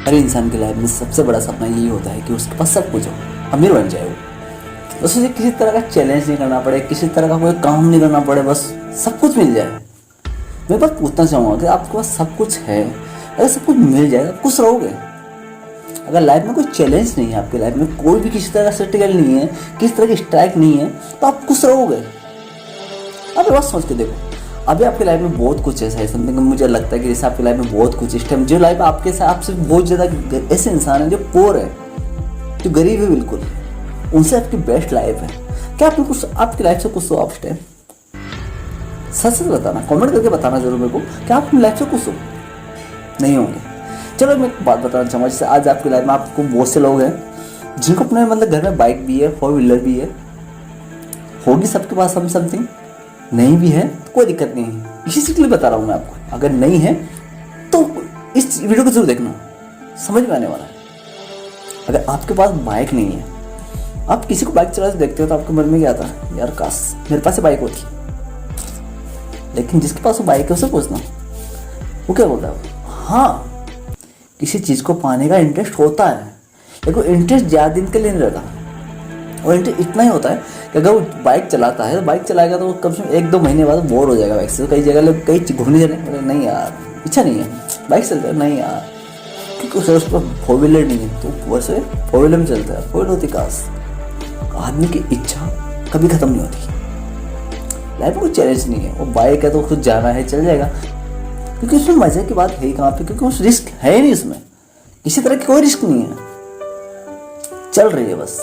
हर इंसान की लाइफ में सबसे बड़ा सपना यही होता है कि उसके पास सब कुछ हो, अमीर बन जाए वो। उसे किसी तरह का चैलेंज नहीं करना पड़े, किसी तरह का कोई काम नहीं करना पड़े, बस सब कुछ मिल जाए। मैं बस पूछना चाहूँगा कि आपके पास सब कुछ है, अगर सब कुछ मिल जाए आप खुश रहोगे? अगर लाइफ में कोई चैलेंज नहीं है, आपकी लाइफ में कोई भी किसी तरह का स्ट्रगल नहीं है, किसी तरह की स्ट्राइक नहीं है, तो आप खुश रहोगे? आप बस सोच के देखो, अभी आपकी लाइफ में बहुत कुछ ऐसा है, समथिंग मुझे लगता है कि जैसे आपकी लाइफ में बहुत कुछ इस टाइम जो लाइफ आपके साथ आपसे बहुत ज़्यादा ऐसे इंसान हैं जो पोर है, जो गरीब है बिल्कुल, उनसे आपकी बेस्ट लाइफ है। क्या आप कुछ आपकी लाइफ से कुछ हो आप इस टाइम? सच सच बताना, कमेंट करके बताना जरूर मेरे को, क्या आप अपनी लाइफ से खुश हो? नहीं होंगे। चलो मैं एक बात बताना चाहूँगा, जैसे आज आपकी लाइफ में आपको बहुत से लोग हैं जिनको अपने मतलब घर में बाइक भी है, 4 व्हीलर भी है, होगी सबके पास हम समथिंग, नहीं भी है तो कोई दिक्कत नहीं है। इसी के लिए बता रहा हूँ मैं आपको, अगर नहीं है तो इस वीडियो को जरूर देखना, समझ में आने वाला है। अगर आपके पास बाइक नहीं है, आप किसी को बाइक चलाते देखते हो तो आपके मन में क्या आता है, यार काश मेरे पास बाइक होती। लेकिन जिसके पास वो बाइक है उसे पूछना, वो क्या बोलता है? हाँ, किसी चीज़ को पाने का इंटरेस्ट होता है, लेकिन इंटरेस्ट ज़्यादा दिन के लिए नहीं रहता। और इंटरेस्ट इतना ही होता है कि अगर वो बाइक चलाता है तो बाइक चलाएगा तो कम से कम 1-2 महीने बाद बोर हो जाएगा बाइक से। कई जगह लोग कहीं घूमने जाने, नहीं यार इच्छा नहीं है, बाइक चलता है नहीं यार, क्योंकि उस पर 4 व्हीलर नहीं है, तो वैसे 4 व्हीलर में चलता है। 4 व्हीलर होती काश। आदमी की इच्छा कभी ख़त्म नहीं होती। लाइफ में कोई चैलेंज नहीं है, वो बाइक है तो खुद जाना है चल जाएगा, क्योंकि उसमें मजे की बात है ही कहाँ पे, क्योंकि उस रिस्क है ही नहीं, उसमें किसी तरह की कोई रिस्क नहीं है, चल रही है बस।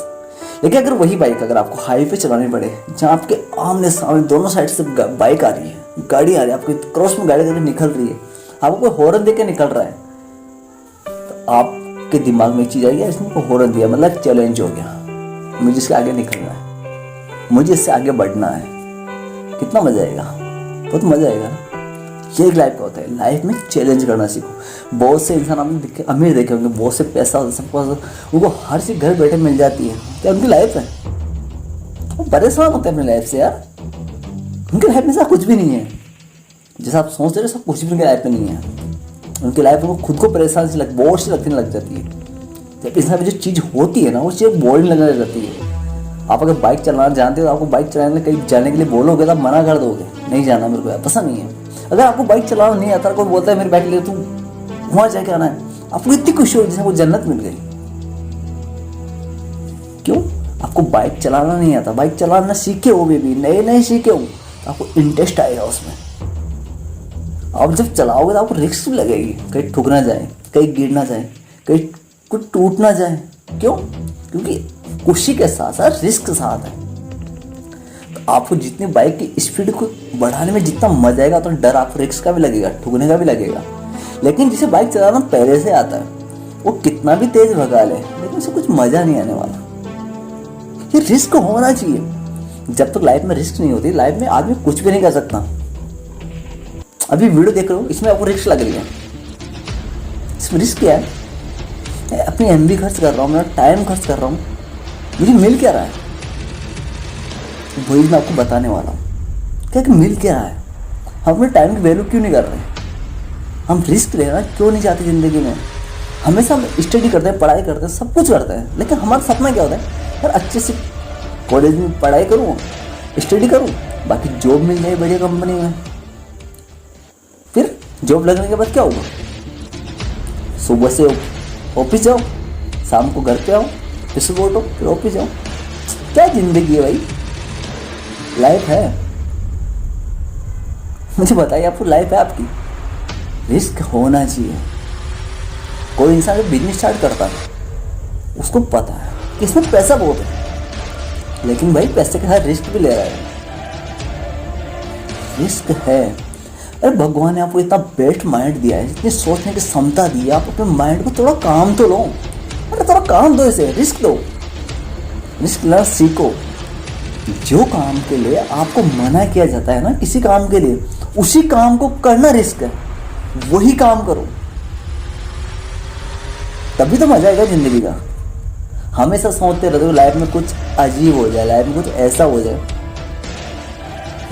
लेकिन अगर वही बाइक अगर आपको हाईवे पे चलानी पड़े, जहाँ आपके आमने सामने दोनों साइड से बाइक आ रही है, गाड़ी आ रही है, आपके क्रॉस में गाड़ी करके निकल रही है, आपको कोई हॉर्न दे के निकल रहा है, तो आपके दिमाग में एक चीज़ आएगी, इसने को हॉर्न दिया मतलब चैलेंज हो गया, मुझे इसके आगे निकलना है, मुझे इससे आगे बढ़ना है। कितना मजा आएगा, बहुत मजा आएगा ना। ये एक लाइफ का होता है, लाइफ में चैलेंज करना सीखो। बहुत से इंसान आपने अमीर देखे होंगे, बहुत से पैसा होता है सबको, उनको हर चीज़ घर बैठे मिल जाती है, क्या उनकी लाइफ है? वो परेशान होते हैं अपनी लाइफ से यार, उनकी लाइफ में ऐसा कुछ भी नहीं है जैसा आप सोच रहे हो, सब कुछ भी उनकी लाइफ में नहीं है। उनकी लाइफ में खुद को परेशान से बोर से लगने लग जाती है। जब इंसान में जो चीज़ होती है ना, वो चीज़ बोरिंग लगने लग जाती है। आप अगर बाइक चलाना जानते हो, आपको बाइक चलाने कहीं जाने के लिए बोलोगे तो आप मना कर दोगे, नहीं जाना मेरे को पसंद नहीं है। अगर आपको बाइक चलाना नहीं आता, कोई बोलता है मेरी बाइक ले तू वहाँ जाके आना है, आपको इतनी खुशी होगी जैसे वो जन्नत मिल गई। क्यों? आपको बाइक चलाना नहीं आता, बाइक चलाना सीखे हो भी नए सीखे हो, आपको इंटरेस्ट आएगा उसमें। आप जब चलाओगे तो आपको रिस्क भी लगेगी, कहीं ठुक ना जाए, कहीं गिर ना जाए, कहीं कुछ टूट ना जाए। क्यों? क्योंकि खुशी के साथ साथ रिस्क साथ है। तो आपको जितनी बाइक की स्पीड को बढ़ाने में जितना मजा आएगा, तो डर आपको रिस्क का भी लगेगा, ठुकने का भी लगेगा। लेकिन जिसे बाइक चलाना पहले से आता है, वो कितना भी तेज भगा ले, लेकिन उसे कुछ मजा नहीं आने वाला। ये रिस्क होना चाहिए। जब तक लाइफ में रिस्क नहीं होती, लाइफ में आदमी कुछ भी नहीं कर सकता। अभी वीडियो देख रहे हो, इसमें आपको रिस्क लग रही है, इसमें रिस्क क्या है? अपनी एमबी खर्च कर रहा हूँ, मेरा टाइम खर्च कर रहा हूँ, मुझे मिल क्या रहा है? वही मैं आपको बताने वाला हूँ, क्या कि मिल क्या रहा है। हम अपने टाइम की वैल्यू क्यों नहीं कर रहे? हम रिस्क लेना क्यों नहीं चाहते ज़िंदगी में? हमेशा हम स्टडी करते हैं, पढ़ाई करते हैं, सब कुछ करते हैं, लेकिन हमारा सपना क्या होता है? यार अच्छे से कॉलेज में पढ़ाई करूँ, स्टडी करूँ, बाकी जॉब मिल जाए बढ़िया कंपनी में। फिर जॉब लगने के बाद क्या होगा? सुबह से ऑफिस जाओ, शाम को घर पे आओ, फिर सुबह उठो, फिर ऑफिस जाओ। क्या ज़िंदगी है भाई? लाइफ है? मुझे बताइए, आपको लाइफ है आपकी? रिस्क होना चाहिए। कोई इंसान जब बिजनेस स्टार्ट करता है, उसको पता है कि इसमें पैसा बहुत है, लेकिन भाई पैसे के साथ रिस्क भी ले रहा है। रिस्क है। अरे भगवान ने आपको इतना बेस्ट माइंड दिया है, इतनी सोचने की क्षमता दी है, आप अपने माइंड को थोड़ा काम तो लो। अरे थोड़ा काम दो, इसे रिस्क दो, रिस्क लेना सीखो। जो काम के लिए आपको मना किया जाता है ना, किसी काम के लिए, उसी काम को करना रिस्क है। वही काम करो, तभी तो मजा आएगा जिंदगी का। हमेशा सोचते रहते हो लाइफ में कुछ अजीब हो जाए, लाइफ में कुछ ऐसा हो जाए,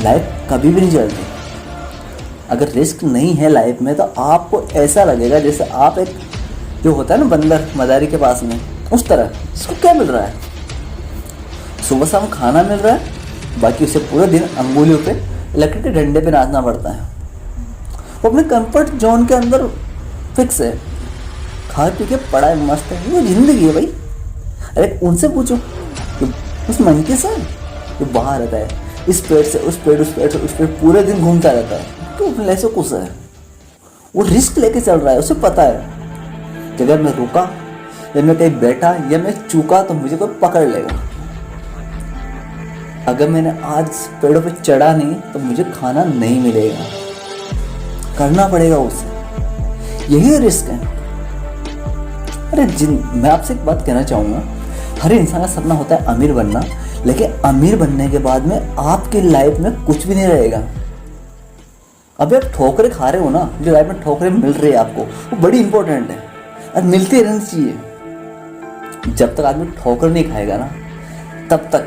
लाइफ कभी भी नहीं चलती। अगर रिस्क नहीं है लाइफ में, तो आपको ऐसा लगेगा जैसे आप एक जो होता है ना बंदर मदारी के पास में, उस तरह। इसको क्या मिल रहा है? सुबह शाम खाना मिल रहा है, बाकी उसे पूरे दिन अंगुलियों पे लकड़ी के डंडे पे नाचना पड़ता है। वो अपने कंफर्ट जोन के अंदर फिक्स है, खा पी के पड़ा है, मस्त है। वो जिंदगी है भाई। अरे उनसे पूछो, उस मंकी से जो बाहर रहता है, इस पेड़ से उस पेड़, उस पेड़ से उस पेड़, पूरे दिन घूमता रहता है, तो अपने ऐसे कुछ है। वो रिस्क लेके चल रहा है, उसे पता है कि अगर मैं रुका या मैं कहीं बैठा या मैं चूका तो मुझे कोई पकड़ लेगा। अगर मैंने आज पेड़ों पे चढ़ा नहीं तो मुझे खाना नहीं मिलेगा, करना पड़ेगा उसे। यही रिस्क है। अरे मैं आपसे एक बात कहना चाहूँगा, हर इंसान का सपना होता है अमीर बनना, लेकिन अमीर बनने के बाद में आपकी लाइफ में कुछ भी नहीं रहेगा। अभी आप ठोकरें खा रहे हो ना, जो लाइफ में ठोकरें मिल रही है आपको, वो बड़ी इंपॉर्टेंट है और मिलती रहनी चाहिए। जब तक आदमी ठोकर नहीं खाएगा ना, तब तक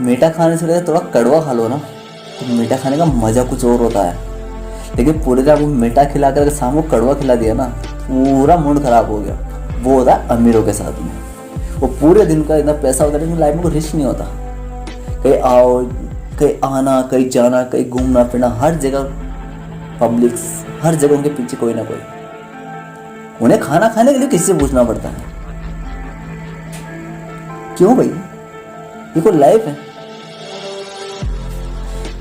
मीठा खाने से थोड़ा कड़वा खा लो ना, तो मीठा खाने का मज़ा कुछ और होता है। लेकिन पूरे दिन आपको मीठा खिला कर शाम को कड़वा खिला दिया ना, पूरा मूड खराब हो गया। वो होता है अमीरों के साथ में। वो पूरे दिन का इतना पैसा होता है लेकिन लाइफ में कोई रिस्क नहीं होता। कहीं आओ, कहीं आना, कहीं जाना, कहीं घूमना फिरना, हर जगह पब्लिक्स, हर जगह उनके पीछे कोई ना कोई। उन्हें खाना खाने के लिए किसी से पूछना पड़ता है। क्यों भाई? ये कोई लाइफ है?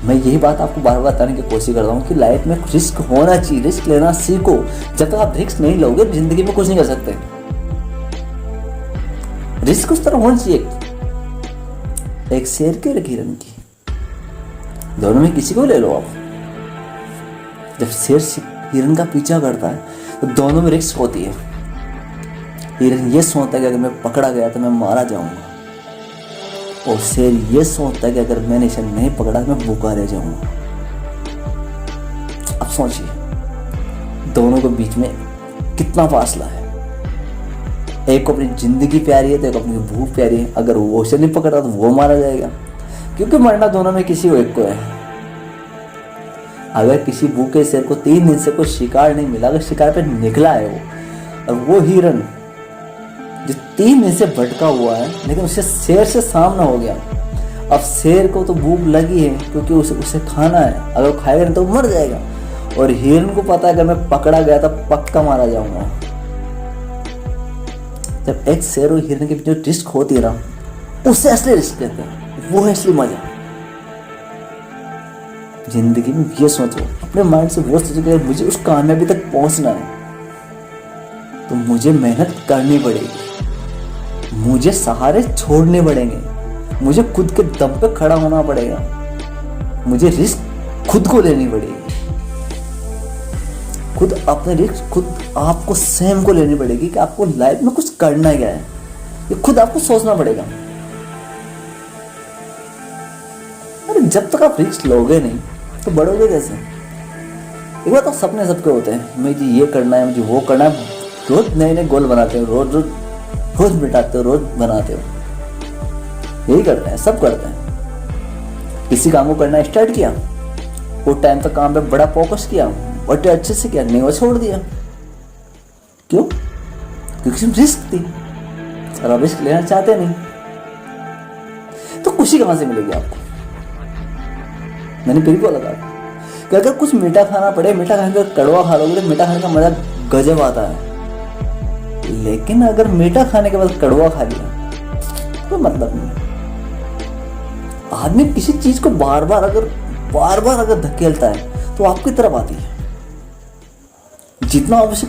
मैं यही बात आपको बार बार बताने की कोशिश करता हूँ कि लाइफ में रिस्क होना चाहिए, रिस्क लेना सीखो। जब तक आप रिस्क नहीं लोगे जिंदगी में कुछ नहीं कर सकते। रिस्क उस तरह होना चाहिए, एक शेर की और एक हिरन की, दोनों में किसी को ले लो आप। जब शेर हिरन का पीछा करता है तो दोनों में रिस्क होती है। हिरन ये सोचता है कि अगर मैं पकड़ा गया तो मैं मारा जाऊंगा, और शेर ये सोचता है कि अगर मैंने इसे नहीं पकड़ा तो मैं भूखा रह जाऊंगा। अब सोचिए, दोनों के बीच में कितना फासला है। एक को अपनी जिंदगी प्यारी है तो एक अपनी भूख प्यारी है। अगर वो उसे नहीं पकड़ा तो वो मारा जाएगा, क्योंकि मरना दोनों में किसी को एक को है। अगर किसी भूखे शेर को 3 दिन से कोई शिकार नहीं मिला, अगर शिकार पे निकला है वो, और वो हिरन जो 3 दिन से भटका हुआ है लेकिन उसे शेर से सामना हो गया। अब शेर को तो भूख लगी है क्योंकि उसे खाना है, अगर खाएगा नहीं तो मर जाएगा। और हिरन को पता है कि मैं पकड़ा गया तो पक्का मारा जाऊंगा। जब एक शेर और हिरन के बीच जो रिस्क होती है ना, उससे असली रिस्क कहते हैं, वो है असली मजा जिंदगी में। ये सोचो, अपने माइंड से वो सोचो कि मुझे उस कामयाबी तक पहुंचना है तो मुझे मेहनत करनी पड़ेगी, मुझे सहारे छोड़ने पड़ेंगे, मुझे खुद के दम पे खड़ा होना पड़ेगा, मुझे रिस्क खुद को लेनी पड़ेगी, खुद अपने रिस्क खुद आपको स्वयं को लेनी पड़ेगी कि आपको लाइफ में कुछ करना क्या है, ये खुद आपको सोचना पड़ेगा। अरे जब तक आप रिस्क लोगे नहीं तो बढ़ोगे कैसे? एक बार तो सपने सबके होते हैं, मुझे ये करना है, मुझे वो करना है। रोज नए नए गोल बनाते हो, रोज मिटाते हो, रोज बनाते हो। यही करते हैं, सब करते हैं। किसी काम को करना स्टार्ट किया, वो टाइम तक काम पे बड़ा फोकस किया और अच्छे से किया, नहीं वो छोड़ दिया। क्यों? क्योंकि रिस्क थी और अब रिस्क लेना चाहते नहीं। तो खुशी कहां से मिलेगी आपको? मैंने फिर बोला था कि अगर कुछ मीठा खाना पड़े, मीठा खाने का कड़वा खा लोगे तो मीठा खाने का मजा गजब आता है। लेकिन अगर मीठा खाने के बाद कड़वा खा लिया तो मतलब नहीं। आदमी किसी चीज को बार बार अगर धकेलता है तो आपकी तरफ आती है। जितना आप उसे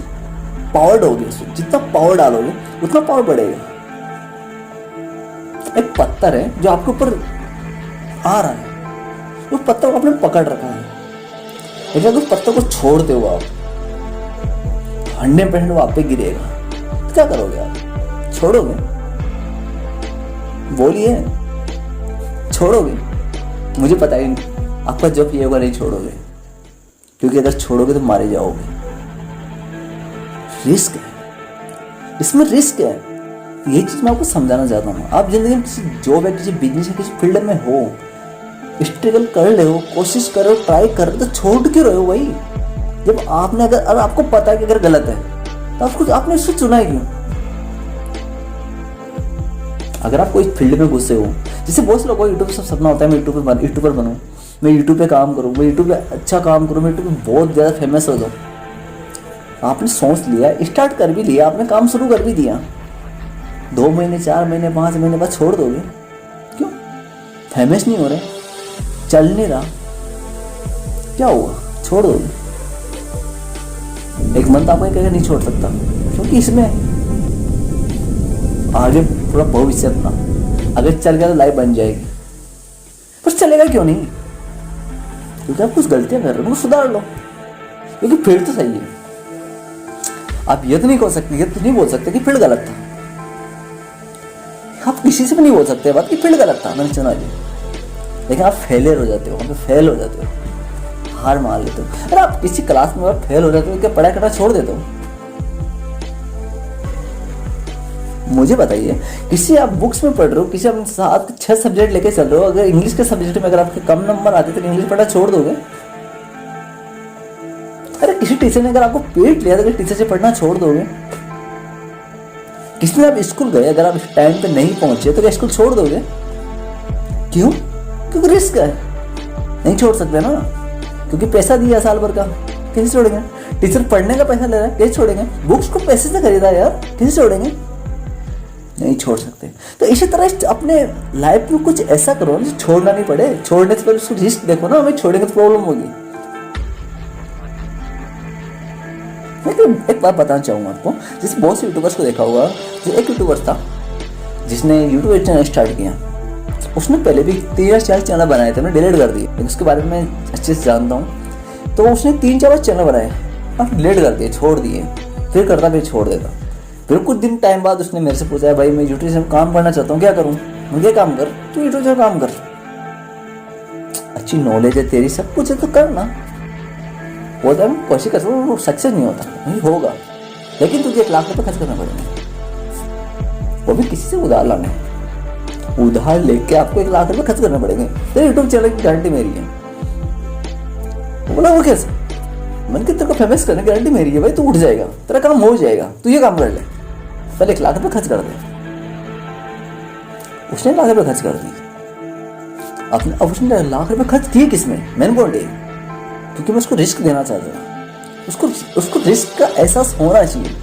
पावर दोगे, जितना पावर डालोगे उतना पावर बढ़ेगा। एक पत्थर है जो आपके ऊपर आ रहा है, उस पत्थर को आपने पकड़ रखा है, लेकिन अगर उस पत्थर को छोड़ते हो आप, 100% वो आप पे गिरेगा। तो क्या करोगे आप? छोड़ोगे? बोलिए, छोड़ोगे? मुझे पता ही नहीं, आपका जब ये होगा नहीं छोड़ोगे, क्योंकि अगर छोड़ोगे तो मारे जाओगे। रिस्क है, इसमें रिस्क है। ये चीज मैं आपको समझाना चाहता हूँ। आप जिंदगी में किसी जॉब है, किसी बिजनेस है, किसी फील्ड में हो, स्ट्रगल कर रहे हो, कोशिश कर रहे हो, ट्राई कर रहे हो, तो छोड़ क्यों रहे हो भाई? जब आपने अगर आपको पता है कि अगर गलत है तो आपने इसको चुना है क्यों? अगर आप कोई फील्ड में घुसे हो, जैसे बहुत से लोगों को यूट्यूब सब सपना होता है मैं यूट्यूबर बनूं, मैं यूट्यूब पे काम करूं, मैं यूट्यूब पे अच्छा काम करूं, मैं यूट्यूब पे बहुत ज़्यादा फेमस हो जाऊं। आपने सोच लिया, स्टार्ट कर भी लिया, आपने काम शुरू कर भी दिया, 2 महीने 4 महीने 5 महीने बाद छोड़ दोगे क्यों? फेमस नहीं हो रहे, चल नहीं रहा, क्या हुआ? छोड़ दोगे? एक मंथ आपको कहेगा नहीं छोड़ सकता, क्योंकि इसमें आगे पूरा भविष्य अपना, अगर चल गया तो लाइफ बन जाएगी। पर चलेगा क्यों नहीं? क्योंकि आप कुछ गलतियां कर रहे हो, उनको सुधार लो, क्योंकि फिर तो सही है। आप ये तो नहीं बोल सकते, ये तो नहीं बोल सकते कि फील्ड गलत था। आप किसी से भी नहीं बोल सकते बात कि फील्ड गलत था, मैंने चुना लिया। लेकिन आप फेलियर हो जाते हो, वहाँ पे फेल हो जाते हो, हार मान लेते हो। अरे आप किसी क्लास में फेल हो जाते हो, क्या पढ़ाई करना छोड़ देते हो? मुझे बताइए, किसी आप बुक्स में पढ़ रहे हो, किसी आप 7-6 सब्जेक्ट लेके चल रहे हो, अगर इंग्लिश के सब्जेक्ट में अगर आपके कम नंबर आते तो इंग्लिश पढ़ना छोड़ दोगे? अरे किसी टीचर ने अगर आपको पीट लिया तो टीचर से पढ़ना छोड़ दोगे? किसी ने आप स्कूल गए, अगर आप टाइम पे नहीं पहुंचे तो क्या स्कूल छोड़ दोगे? क्यों? क्योंकि रिस्क है, नहीं छोड़ सकते ना, क्योंकि पैसा दिया साल भर का, कैसे छोड़ेंगे? टीचर पढ़ने का पैसा ले रहा है, कैसे छोड़ेंगे? बुक्स को पैसे से खरीदा यार, कैसे छोड़ेंगे? नहीं छोड़ सकते। तो इसी तरह अपने लाइफ में कुछ ऐसा करो जो छोड़ना नहीं पड़े। छोड़ने से पहले उसको रिस्क देखो ना, हमें छोड़ेंगे तो प्रॉब्लम होगी। मैं एक बात बताना चाहूँगा आपको, जैसे बहुत से यूट्यूबर्स को देखा होगा, जो एक यूट्यूबर था जिसने यूट्यूब चैनल स्टार्ट किया, उसने पहले भी 3-4 चैनल बनाए थे, मैंने डिलीट कर दिए, लेकिन उसके बारे में अच्छे से जानता हूँ। तो उसने 3-4 चैनल बनाए और डिलीट कर दिए, छोड़ दिए, फिर करता फिर छोड़ देता। फिर कुछ दिन टाइम बाद उसने मेरे से पूछा, भाई मैं यूट्यूब से काम करना चाहता हूँ, क्या करूँ? मुझे काम कर, तू यूट्यूब से काम कर, अच्छी नॉलेज है तेरी, सब कुछ है तो करना। होता है, कोशिश कर, वो सक्सेस नहीं होता, नहीं होगा, लेकिन तुझे 1 लाख रुपए खर्च करना पड़ेगा, वो भी किसी से उधार लाने, उधार लेके आपको 1 लाख रुपए खर्च करना पड़ेंगे। तो यूट्यूब चैनल की गारंटी मेरी है। वो बोला वो कैसे? मैंने कि तेरे को फेमस करने की गारंटी मेरी है भाई, तू उठ जाएगा, तेरा काम हो जाएगा, तू ये काम कर ले, पहले 1 लाख रुपए खर्च कर दे। उसने 1 लाख रुपए खर्च कर दिए अपने। अब उसने 1 लाख रुपए खर्च किए किसमें? मैंने बोल रही, क्योंकि मैं उसको रिस्क देना चाहता था, उसको रिस्क का एहसास होना चाहिए।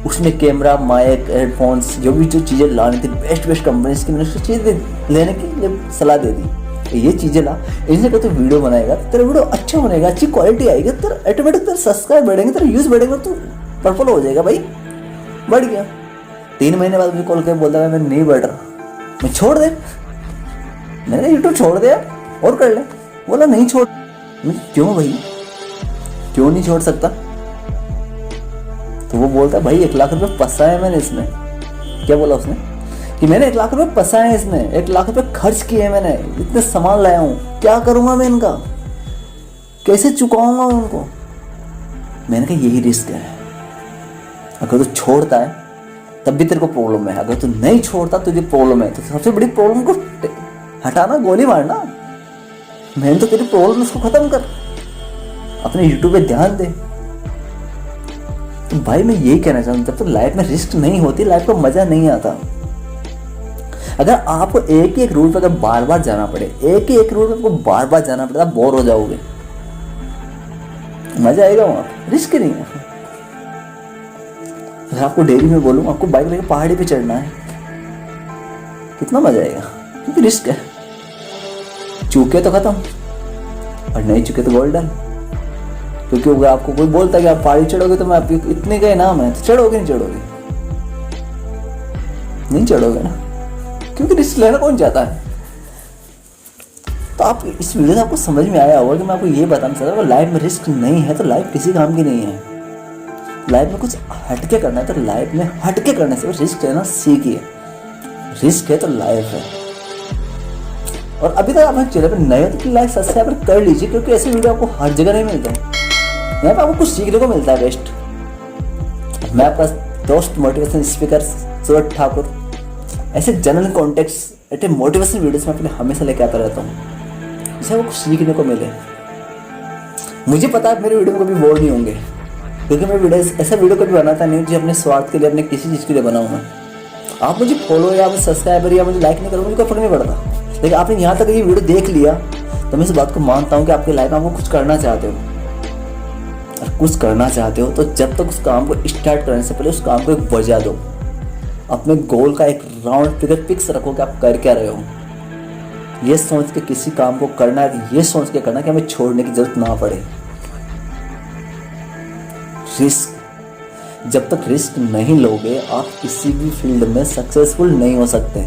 उसने कैमरा, माइक, हेडफोन्स, जो चीज़ें लानी थी बेस्ट कंपनीज की, मैंने उसको चीज़ें लेने की सलाह दे दी, ये चीज़ें ला, इनसे तो वीडियो बनाएगा, तेरा वीडियो अच्छा बनेगा, अच्छी क्वालिटी आएगी, तेरा ऑटोमेटिक तेरा सब्सक्राइब बढ़ेंगे, तेरा यूज़ बढ़ेगा, तो पर्पल हो जाएगा भाई, बढ़ गया। 3 महीने बाद मुझे कॉल कर बोलता है मैं नहीं बढ़ रहा, मैं छोड़ दे। मैंने यूट्यूब छोड़ दिया और कर ले। बोला नहीं छोड़। क्यों भाई, क्यों नहीं छोड़ सकता? तो वो बोलता भाई 1 लाख रुपए फंसाए मैंने इसमें। क्या बोला उसने? कि मैंने 1 लाख रुपए फंसाए इसमें, 1 लाख रुपए खर्च किए मैंने, इतने सामान लाया हूँ, क्या करूंगा मैं इनका, कैसे चुकाऊंगा उनको? मैंने कहा यही रिस्क है, अगर तू छोड़ता है तब भी तेरे को प्रॉब्लम है, अगर तू नहीं छोड़ता तुझे प्रॉब्लम है। तो सबसे बड़ी प्रॉब्लम को हटाना, गोली मारना। मैंने तो तेरी प्रॉब्लम उसको खत्म कर, अपने यूट्यूब पे ध्यान दे। तो भाई मैं यही कहना चाहता हूँ, जब तक लाइफ में रिस्क नहीं होती लाइफ को मजा नहीं आता। अगर आपको एक ही एक रूट पे अगर बार बार जाना पड़े, एक ही एक रूट पे आपको बार बार जाना पड़ेगा, बोर हो जाओगे। मजा आएगा वहां, रिस्क नहीं है। अगर आपको डेली में बोलूँ आपको बाइक लेकर पहाड़ी पे चढ़ना है, कितना मजा आएगा, क्योंकि रिस्क है। चूके तो खत्म और नहीं चुके तो गोल्डन। क्योंकि अगर आपको कोई बोलता है कि आप पहाड़ी चढ़ोगे तो मैं आपकी इतने का इनाम है, तो चढ़ोगे नहीं चढ़ोगे? नहीं चढ़ोगे ना, क्योंकि रिस्क लेना कौन चाहता है। तो आप इस वीडियो से आपको समझ में आया होगा कि मैं आपको ये बताना चाहता हूँ, लाइफ में रिस्क नहीं है तो लाइफ किसी काम की नहीं है। लाइफ में कुछ हटके करना है तो लाइफ में हटके करने से रिस्क लेना सीखिए। रिस्क है तो लाइफ है। और अभी तक आप चैनल पर नए हो तो लाइक सब्सक्राइब कर लीजिए, क्योंकि ऐसे वीडियो आपको हर जगह नहीं मिलते हैं। यहाँ पे आपको कुछ सीखने को मिलता है बेस्ट। मैं आपका दोस्त मोटिवेशन स्पीकर सूरज ठाकुर, ऐसे जनरल कॉन्टेक्स्ट ऐसे मोटिवेशन वीडियोस में अपने हमेशा लेके आता रहता हूँ, जिससे आपको कुछ सीखने को मिले। मुझे पता है मेरे वीडियो में कभी बोर नहीं होंगे, क्योंकि मैं वीडियो ऐसा वीडियो कभी बनाता नहीं जो अपने स्वार्थ के लिए, अपने किसी चीज़ के लिए बनाऊँ मैं। आप मुझे फॉलो या मुझे सब्सक्राइबर या मुझे लाइक नहीं करो, मुझे कोई फर्क नहीं पड़ता, लेकिन आपने यहाँ तक ये वीडियो देख लिया तो मैं इस बात को मानता हूँ कि आपकी लाइफ में आपको कुछ करना चाहते हो। और कुछ करना चाहते हो तो जब तक उस काम को स्टार्ट करने से पहले उस काम को एक वजह दो। अपने गोल का एक राउंड फिगर फिक्स रखो कि आप कर क्या रहे हो। ये सोच के किसी काम को करना है तो ये सोच के करना कि हमें छोड़ने की जरूरत ना पड़े। रिस्क, जब तक रिस्क नहीं लोगे आप किसी भी फील्ड में सक्सेसफुल नहीं हो सकते।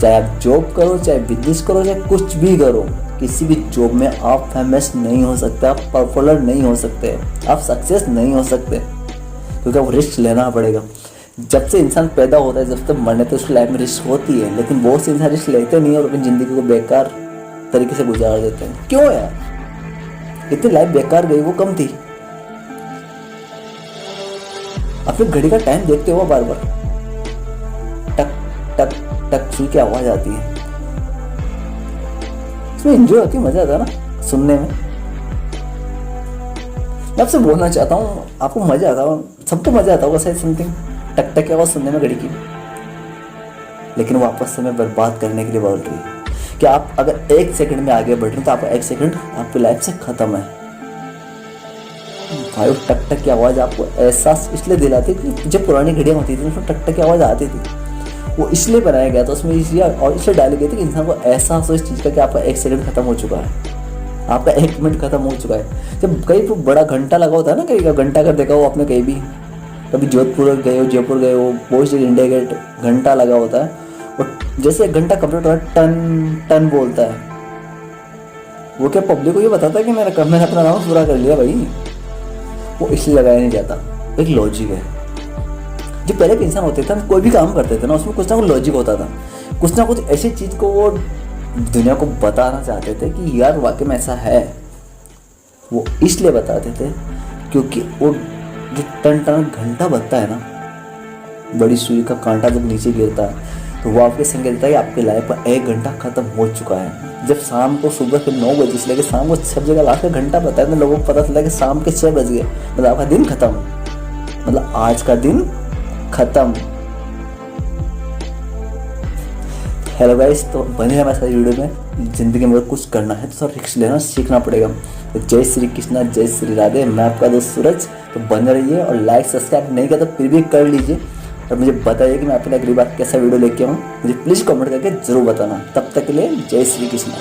चाहे आप जॉब करो, चाहे बिजनेस करो, चाहे कुछ भी करो, किसी भी जॉब में आप फेमस नहीं हो सकते, आप पॉपुलर नहीं हो सकते, आप सक्सेस नहीं हो सकते, क्योंकि आपको रिस्क लेना पड़ेगा। जब से इंसान पैदा होता है जब तक मरने तक उसकी लाइफ में रिस्क होती है, लेकिन बहुत से इंसान रिस्क लेते नहीं और अपनी ज़िंदगी को बेकार तरीके से गुजार देते हैं। क्यों यार, इतनी लाइफ बेकार गई वो कम थी। अपनी घड़ी का टाइम देखते हो बार बार, टक टक टक सुई की आवाज आती है, उसमें एंजॉय होती है, मजा आता है ना सुनने में। मैं आपसे बोलना चाहता हूँ, आपको मजा आता हो, सबको मजा आता होगा शायद समथिंग टक टक की आवाज सुनने में घड़ी की, लेकिन वो आपका समय बर्बाद करने के लिए बोल रही है कि आप अगर 1 सेकंड में आगे बढ़ रहे हैं तो आपका 1 सेकंड आपकी लाइफ से खत्म है। भाई टक टक की आवाज़ आपको एहसास इसलिए दिलाती है कि जब पुरानी घड़ियाँ होती थी उसमें टक टक की आवाज़ आती थी, वो इसलिए बनाया गया था, उसमें इसलिए और इसलिए डाली गई थी कि इंसान को एहसास हो इस चीज़ का कि आपका 1 सेकंड खत्म हो चुका है, आपका 1 मिनट खत्म हो चुका है। जब कहीं तो बड़ा घंटा लगा होता है ना, कहीं का घंटा अगर देखा हो आपने, कहीं भी कभी जोधपुर गए हो, जयपुर गए हो, बहुत से इंडिया गेट घंटा लगा होता है, और जैसे 1 घंटा कंप्लीट होता है टन टन बोलता है। वो क्या पब्लिक को ये बताता है कि मैंने अपना राउंड पूरा कर लिया भाई, वो इसलिए लगाया नहीं जाता। एक लॉजिक है। जो पहले के इंसान होते थे कोई भी काम करते थे ना, उसमें कुछ ना कुछ लॉजिक होता था, कुछ ना कुछ ऐसी चीज़ को वो दुनिया को बताना चाहते थे कि यार वाकई में ऐसा है। वो इसलिए बताते थे क्योंकि वो जो टन टन घंटा बजता है ना, बड़ी सुई का कांटा जब नीचे गिरता है तो वो आपके संकेत देता है कि आपकी लाइफ का 1 घंटा खत्म हो चुका है। जब शाम को सुबह के 9 बजे से लेकर शाम को 6 बजे का लास्ट का घंटा बताया तो लोगों को पता चला कि शाम के 6 बज गए, मतलब आपका दिन खत्म, मतलब आज का दिन खत्म। हेलो गाइस, तो बने हमारे साथ वीडियो में। जिंदगी में कुछ करना है तो थोड़ा रिस्क लेना सीखना पड़ेगा। तो जय श्री कृष्णा, जय श्री राधे। मैं आपका दोस्त सूरज। तो बने रहिए और लाइक सब्सक्राइब नहीं किया तो फिर भी कर लीजिए, और मुझे बताइए कि मैं आपके लिए अगली बार कैसा वीडियो लेके आऊँ। मुझे प्लीज़ कमेंट करके जरूर बताना। तब तक के लिए जय श्री कृष्णा।